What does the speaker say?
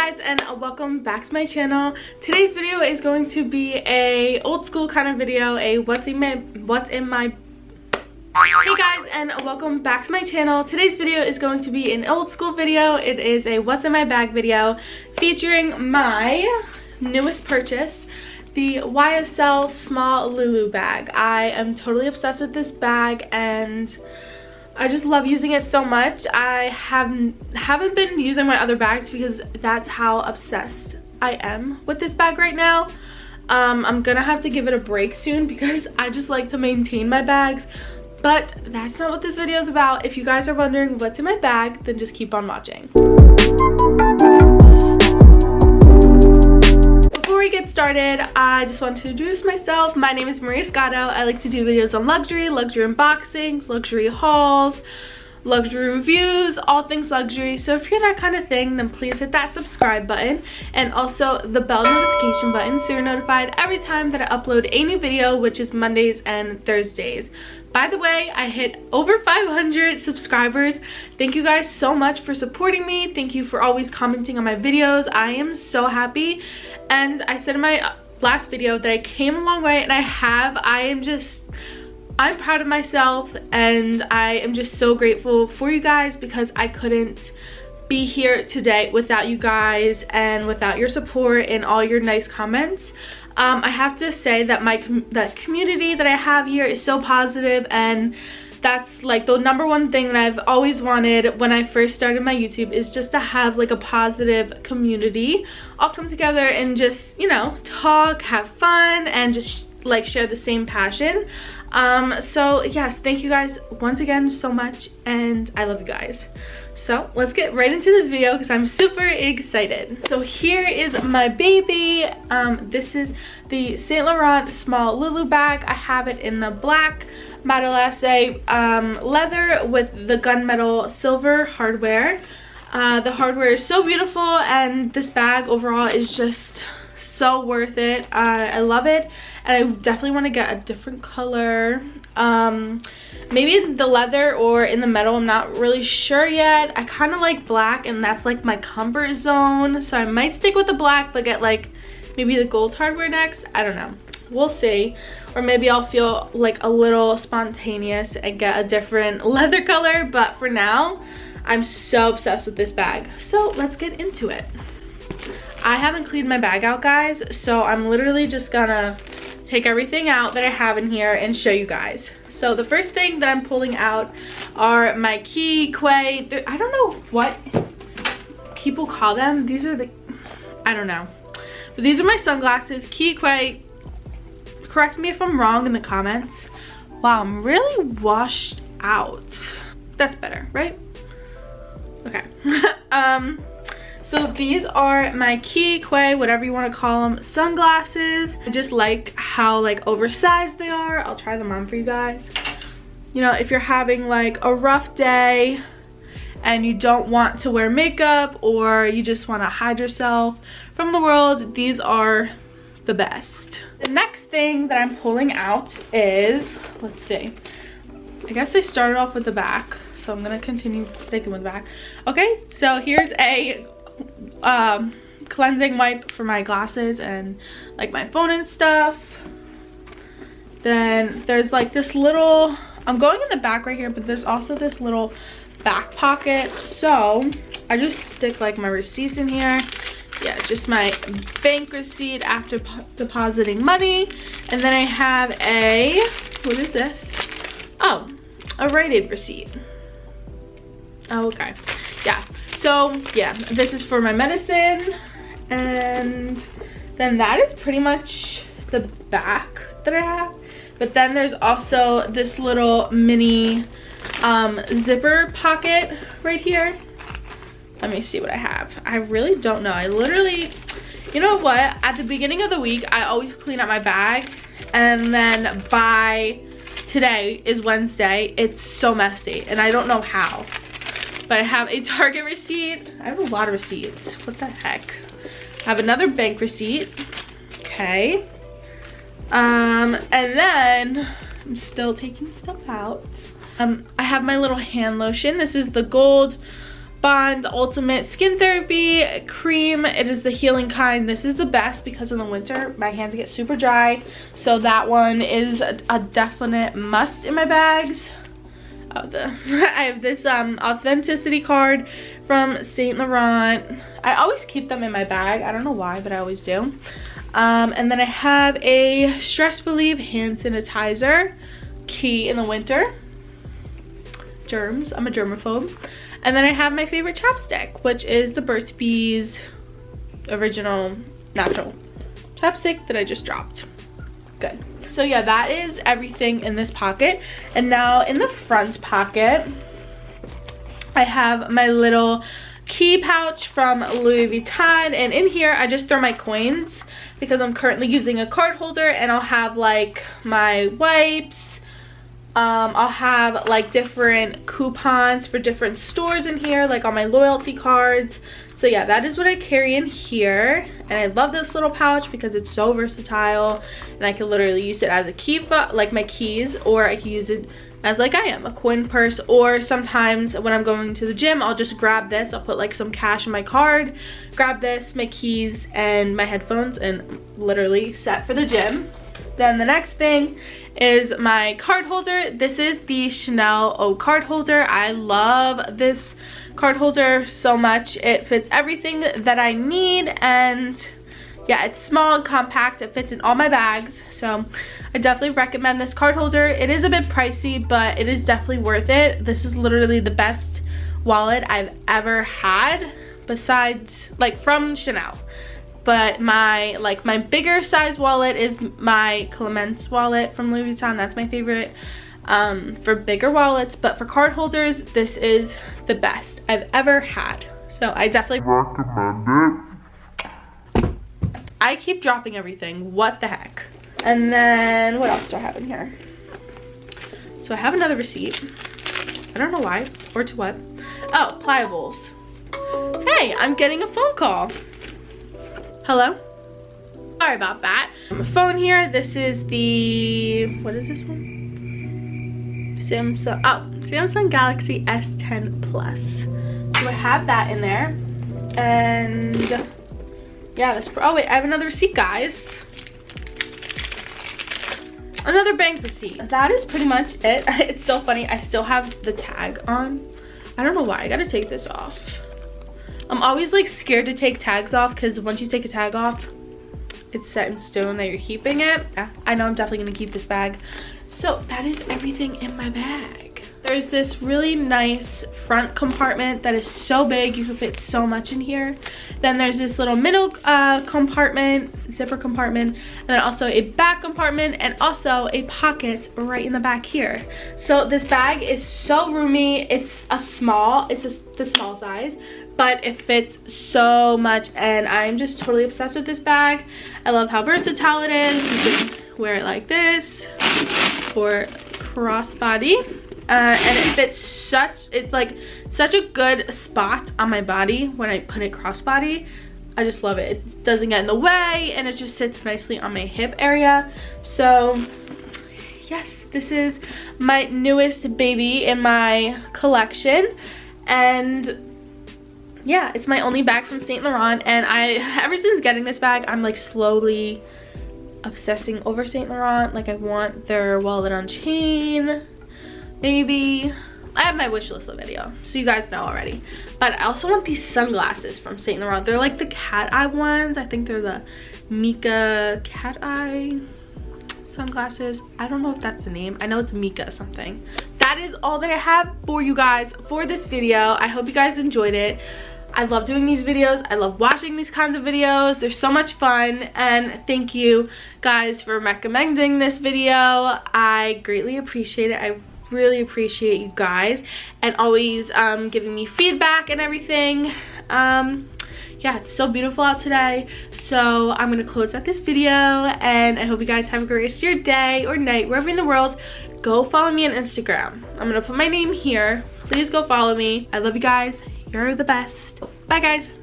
guys, and welcome back to my channel. Today's video is going to be a old school kind of video, a what's in my Hey guys, and welcome back to my channel. Today's video is going to be an old school video. It is a what's in my bag video featuring my newest purchase, the Ysl Small Loulou bag. I am totally obsessed with this bag and I just love using it so much. I haven't been using my other bags because that's how obsessed I am with this bag right now. I'm gonna have to give it a break soon because I just like to maintain my bags. But that's not what this video is about. If you guys are wondering what's in my bag, then just keep on watching. Before we get started, I just want to introduce myself. My name is Scotto. I like to do videos on luxury unboxings, luxury hauls, luxury reviews, all things luxury. So if you're that kind of thing, then please hit that subscribe button and also the bell notification button so you're notified every time that I upload a new video, which is Mondays and Thursdays. By the way, I hit over 500 subscribers. Thank you guys so much for supporting me. Thank you for always commenting on my videos. I am so happy. And I said in my last video that I came a long way, and I'm proud of myself, and I am just so grateful for you guys because I couldn't be here today without you guys and without your support and all your nice comments. I have to say that that community that I have here is so positive, and that's like the number one thing that I've always wanted when I first started my YouTube, is just to have like a positive community all come together and just, you know, talk, have fun, and just like share the same passion. So yes, thank you guys once again so much, and I love you guys. So let's get right into this video because I'm super excited. So here is my baby. This is the Saint Laurent Small Loulou bag. I have it in the black matelassé leather with the gunmetal silver hardware. The hardware is so beautiful, and this bag overall is just so worth it. I love it, and I definitely want to get a different color. Maybe in the leather or in the metal, I'm not really sure yet. I kind of like black, and that's like my comfort zone, so I might stick with the black but get like maybe the gold hardware next. I don't know, we'll see. Or maybe I'll feel like a little spontaneous and get a different leather color, but for now I'm so obsessed with this bag. So let's get into it. I haven't cleaned my bag out, guys, so I'm literally just gonna take everything out that I have in here and show you guys. So the first thing that I'm pulling out are my key quay. I don't know what people call them. These are I don't know. But these are my sunglasses, key quay. Correct me if I'm wrong in the comments. Wow, I'm really washed out. That's better, right? Okay. So these are my key quay, whatever you want to call them, sunglasses. I just like how like oversized they are. I'll try them on for you guys. You know, if you're having like a rough day and you don't want to wear makeup, or you just want to hide yourself from the world, these are the best. The next thing that I'm pulling out is, let's see, I guess I started off with the back, so I'm gonna continue sticking with the back. Okay, so here's a cleansing wipe for my glasses and like my phone and stuff. Then there's like this little, I'm going in the back right here, but there's also this little back pocket, so I just stick like my receipts in here. Yeah, just my bank receipt after depositing money. And then I have a, what is this? Oh, a Rite Aid receipt. Oh, okay. Yeah, so yeah, this is for my medicine, and then that is pretty much the back that I have. But then there's also this little mini zipper pocket right here. Let me see what I have. I really don't know. I literally, you know what, at the beginning of the week I always clean out my bag, and then by today is Wednesday, it's so messy and I don't know how. But I have a Target receipt. I have a lot of receipts. What the heck? I have another bank receipt. Okay. And then I'm still taking stuff out. I have my little hand lotion. This is the gold Bond the Ultimate Skin Therapy Cream. It is the healing kind. This is the best because in the winter my hands get super dry, so that one is a definite must in my bags. Oh, I have this authenticity card from Saint Laurent. I always keep them in my bag. I don't know why, but I always do. And then I have a stress relief hand sanitizer, key in the winter. Germs, I'm a germaphobe. And then I have my favorite chapstick, which is the Burt's Bees original natural chapstick that I just dropped. Good. So yeah, that is everything in this pocket. And now in the front pocket, I have my little key pouch from Louis Vuitton, and in here I just throw my coins because I'm currently using a card holder, and I'll have like my wipes, I'll have like different coupons for different stores in here, like on my loyalty cards. So yeah, that is what I carry in here, and I love this little pouch because it's so versatile, and I can literally use it as a key, like my keys, or I can use it as like I am, a coin purse, or sometimes when I'm going to the gym, I'll just grab this. I'll put like some cash in my card, grab this, my keys, and my headphones, and literally set for the gym. Then the next thing is my card holder. This is the Chanel Eau card holder. I love this card holder so much. It fits everything that I need, and yeah, it's small and compact. It fits in all my bags, so I definitely recommend this card holder. It is a bit pricey, but it is definitely worth it. This is literally the best wallet I've ever had, besides like from Chanel. But my bigger size wallet is my Clemence wallet from Louis Vuitton. That's my favorite for bigger wallets. But for card holders, this is the best I've ever had. So I definitely recommend it. I keep dropping everything. What the heck? And then what else do I have in here? So I have another receipt. I don't know why or to what. Oh, pliables. Hey, I'm getting a phone call. Hello? Sorry about that. On my phone here, this is the, what is this one? Samsung Galaxy S10 Plus. So I have that in there. And yeah, oh wait, I have another receipt, guys. Another bank receipt. That is pretty much it. It's so funny, I still have the tag on. I don't know why, I gotta take this off. I'm always like scared to take tags off because once you take a tag off, it's set in stone that you're keeping it. Yeah, I know I'm definitely gonna keep this bag. So that is everything in my bag. There's this really nice front compartment that is so big, you can fit so much in here. Then there's this little middle compartment, zipper compartment, and then also a back compartment, and also a pocket right in the back here. So this bag is so roomy. It's the small size, but it fits so much, and I'm just totally obsessed with this bag. I love how versatile it is. You can wear it like this or crossbody, and it fits it's like such a good spot on my body when I put it crossbody. I just love it. It doesn't get in the way, and it just sits nicely on my hip area. So yes, this is my newest baby in my collection, and yeah, it's my only bag from Saint Laurent, and ever since getting this bag, I'm like slowly obsessing over Saint Laurent. Like I want their wallet on chain, maybe. I have my wish list video, so you guys know already. But I also want these sunglasses from Saint Laurent. They're like the cat eye ones. I think they're the Mika cat eye sunglasses. I don't know if that's the name. I know it's Mika something. That is all that I have for you guys for this video. I hope you guys enjoyed it. I love doing these videos. I love watching these kinds of videos. They're so much fun, and thank you guys for recommending this video. I greatly appreciate it. I really appreciate you guys, and always giving me feedback and everything. Yeah, it's so beautiful out today. So I'm gonna close out this video, and I hope you guys have a great rest of your day or night, wherever in the world. Go follow me on Instagram. I'm gonna put my name here. Please go follow me. I love you guys. You're the best. Bye guys.